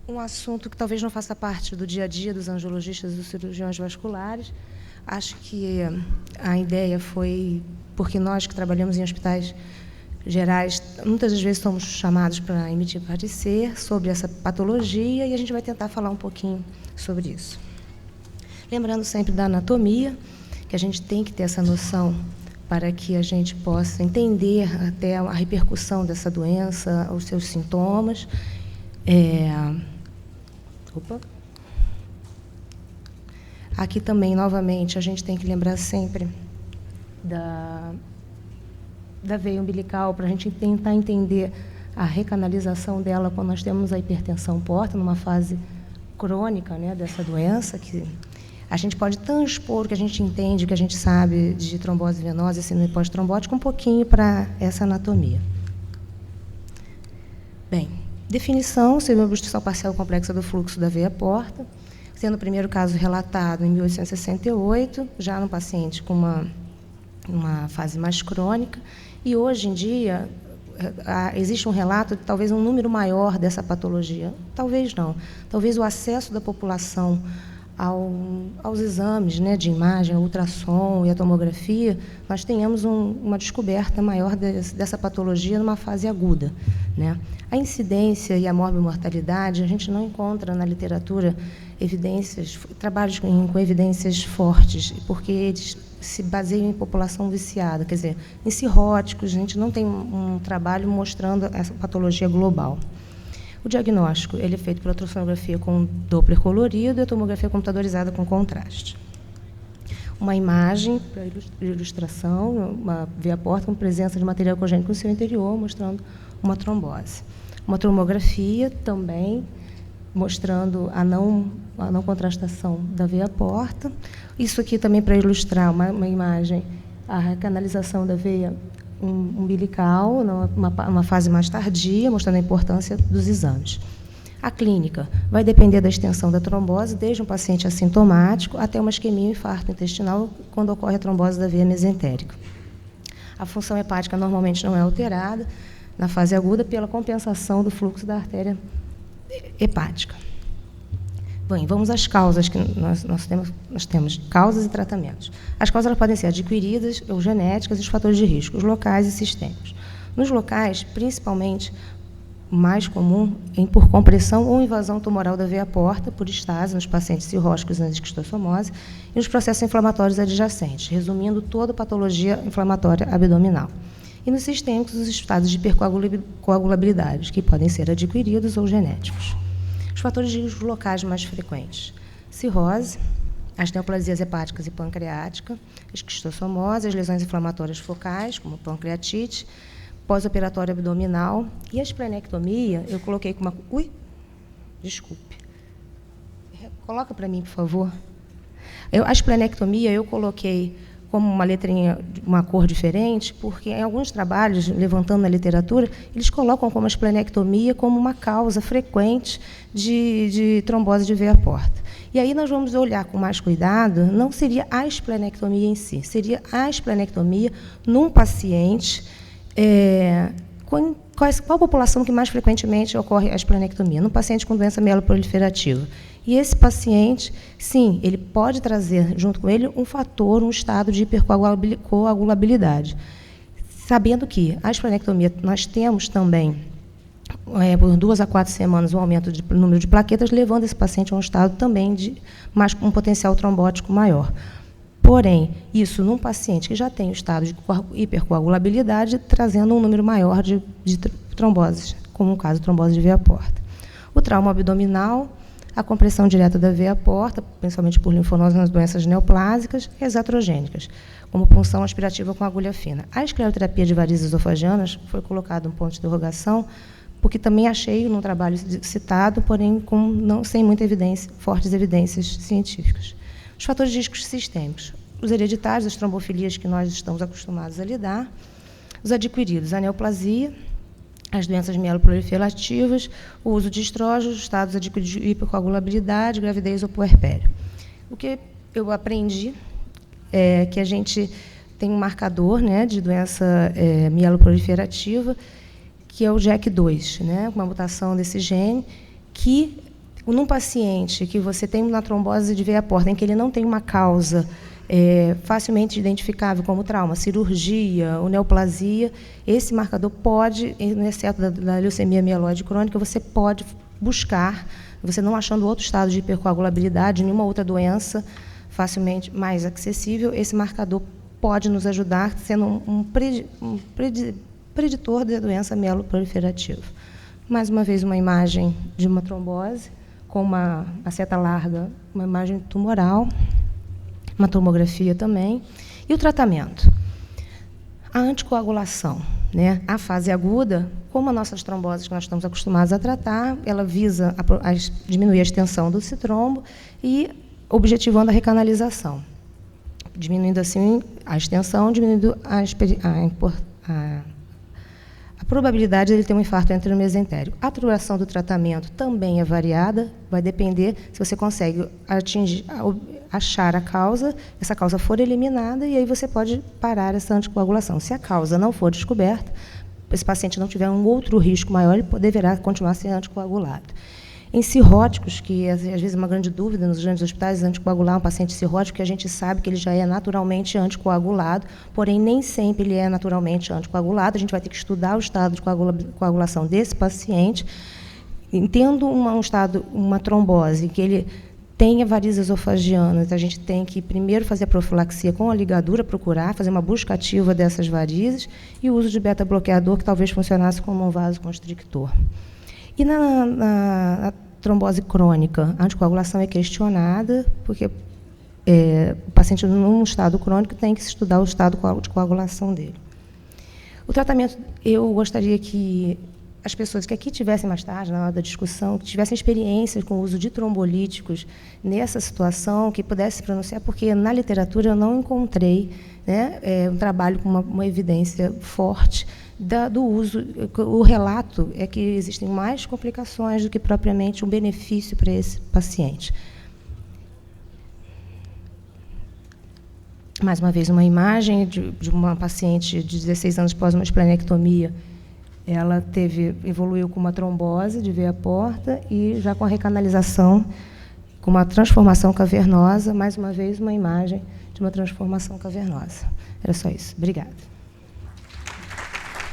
um assunto que talvez não faça parte do dia a dia dos angiologistas e dos cirurgiões vasculares. Acho que a ideia foi, porque nós que trabalhamos em hospitais gerais, muitas das vezes somos chamados para emitir parecer sobre essa patologia, e a gente vai tentar falar um pouquinho sobre isso. Lembrando sempre da anatomia, que a gente tem que ter essa noção para que a gente possa entender até a repercussão dessa doença, os seus sintomas. Aqui também, novamente, a gente tem que lembrar sempre da veia umbilical, para a gente tentar entender a recanalização dela quando nós temos a hipertensão porta, numa fase crônica, né, dessa doença, que a gente pode transpor o que a gente entende, o que a gente sabe de trombose venosa e síndrome pós-trombótica um pouquinho para essa anatomia. Bem, definição: seria uma obstrução parcial complexa do fluxo da veia porta, sendo o primeiro caso relatado em 1868, já no paciente com uma fase mais crônica, e hoje em dia existe um relato de talvez um número maior dessa patologia. Talvez não. Talvez o acesso da população aos exames, né, de imagem, a ultrassom e a tomografia, nós tenhamos uma descoberta maior dessa patologia numa fase aguda, né? A incidência e a morbimortalidade, a gente não encontra na literatura trabalhos com evidências fortes, porque eles se baseiam em população viciada, quer dizer, em cirróticos. A gente não tem um trabalho mostrando essa patologia global. O diagnóstico ele é feito por ultrassonografia com Doppler colorido e a tomografia computadorizada com contraste. Uma imagem para ilustração, uma veia porta com presença de material congênito no seu interior, mostrando uma trombose. Uma tomografia também mostrando a não contrastação da veia porta. Isso aqui também para ilustrar uma imagem, a canalização da veia umbilical, uma fase mais tardia, mostrando a importância dos exames. A clínica vai depender da extensão da trombose, desde um paciente assintomático até uma isquemia ou infarto intestinal, quando ocorre a trombose da veia mesentérica. A função hepática normalmente não é alterada na fase aguda pela compensação do fluxo da artéria hepática. Bem, vamos às causas, que nós temos causas e tratamentos. As causas podem ser adquiridas ou genéticas, e os fatores de risco, os locais e sistêmicos. Nos locais, principalmente, o mais comum é por compressão ou invasão tumoral da veia porta, por estase nos pacientes cirróticos e na esquistossomose, e nos processos inflamatórios adjacentes, resumindo toda a patologia inflamatória abdominal. E nos sistêmicos, os estados de hipercoagulabilidade, que podem ser adquiridos ou genéticos. Os fatores de risco locais mais frequentes: cirrose, as neoplasias hepáticas e pancreática, esquistossomose, as lesões inflamatórias focais, como pancreatite, pós-operatório abdominal, e a esplenectomia, eu coloquei com uma... Desculpe. Coloca para mim, por favor. A esplenectomia eu coloquei como uma letrinha, uma cor diferente, porque em alguns trabalhos, levantando na literatura, eles colocam como a esplenectomia como uma causa frequente de trombose de veia porta. E aí nós vamos olhar com mais cuidado, não seria a esplenectomia em si, seria a esplenectomia num paciente, qual a população que mais frequentemente ocorre a esplenectomia? Num paciente com doença mieloproliferativa. E esse paciente, sim, ele pode trazer, junto com ele, um fator, um estado de hipercoagulabilidade. Sabendo que a esplenectomia, nós temos também, por 2 a 4 semanas, um aumento do número de plaquetas, levando esse paciente a um estado também de um potencial trombótico maior. Porém, isso num paciente que já tem o estado de hipercoagulabilidade, trazendo um número maior de tromboses, como no caso de trombose de veia porta. O trauma abdominal, a compressão direta da veia porta, principalmente por linfonose nas doenças neoplásicas, e as iatrogênicas, como punção aspirativa com agulha fina. A escleroterapia de varizes esofagianas foi colocado um ponto de interrogação, porque também achei num trabalho citado, porém sem muita evidência, fortes evidências científicas. Os fatores de riscos sistêmicos: os hereditários, as trombofilias que nós estamos acostumados a lidar, os adquiridos, a neoplasia, as doenças mieloproliferativas, o uso de estrógenos, estados adquiridos de hipercoagulabilidade, gravidez ou puerpério. O que eu aprendi é que a gente tem um marcador, né, de doença mieloproliferativa, que é o JAK2, né, uma mutação desse gene, que Num paciente que você tem uma trombose de veia porta, em que ele não tem uma causa facilmente identificável como trauma, cirurgia ou neoplasia, esse marcador pode, no exceto da leucemia mieloide crônica, você pode buscar, você não achando outro estado de hipercoagulabilidade, nenhuma outra doença facilmente mais acessível, esse marcador pode nos ajudar, sendo um preditor da doença mieloproliferativa. Mais uma vez, uma imagem de uma trombose, com uma seta larga, uma imagem tumoral, uma tomografia também. E o tratamento? A anticoagulação, né? A fase aguda, como as nossas tromboses que nós estamos acostumados a tratar, ela visa diminuir a extensão do citrombo e objetivando a recanalização, diminuindo assim a extensão, diminuindo a probabilidade de ele ter um infarto enteromesentérico. A duração do tratamento também é variada, vai depender se você consegue achar a causa, essa causa for eliminada, e aí você pode parar essa anticoagulação. Se a causa não for descoberta, esse paciente não tiver um outro risco maior, ele deverá continuar sendo anticoagulado. Em cirróticos, que às vezes é uma grande dúvida nos grandes hospitais, anticoagular um paciente cirrótico, que a gente sabe que ele já é naturalmente anticoagulado, porém nem sempre ele é naturalmente anticoagulado, a gente vai ter que estudar o estado de coagulação desse paciente. Tendo uma trombose, que ele tenha varizes esofagianas, a gente tem que primeiro fazer a profilaxia com a ligadura, procurar, fazer uma busca ativa dessas varizes, e o uso de beta-bloqueador, que talvez funcionasse como um vasoconstrictor. E na trombose crônica, a anticoagulação é questionada, porque o paciente, num estado crônico, tem que se estudar o estado de coagulação dele. O tratamento, eu gostaria que as pessoas que aqui tivessem mais tarde, na hora da discussão, que tivessem experiência com o uso de trombolíticos nessa situação, que pudessem pronunciar, porque na literatura eu não encontrei, né, um trabalho com uma evidência forte do uso. O relato é que existem mais complicações do que propriamente um benefício para esse paciente. Mais uma vez, uma imagem de uma paciente de 16 anos pós uma esplenectomia. Ela evoluiu com uma trombose de veia porta e já com a recanalização, com uma transformação cavernosa. Mais uma vez, uma imagem de uma transformação cavernosa. Era só isso. Obrigada.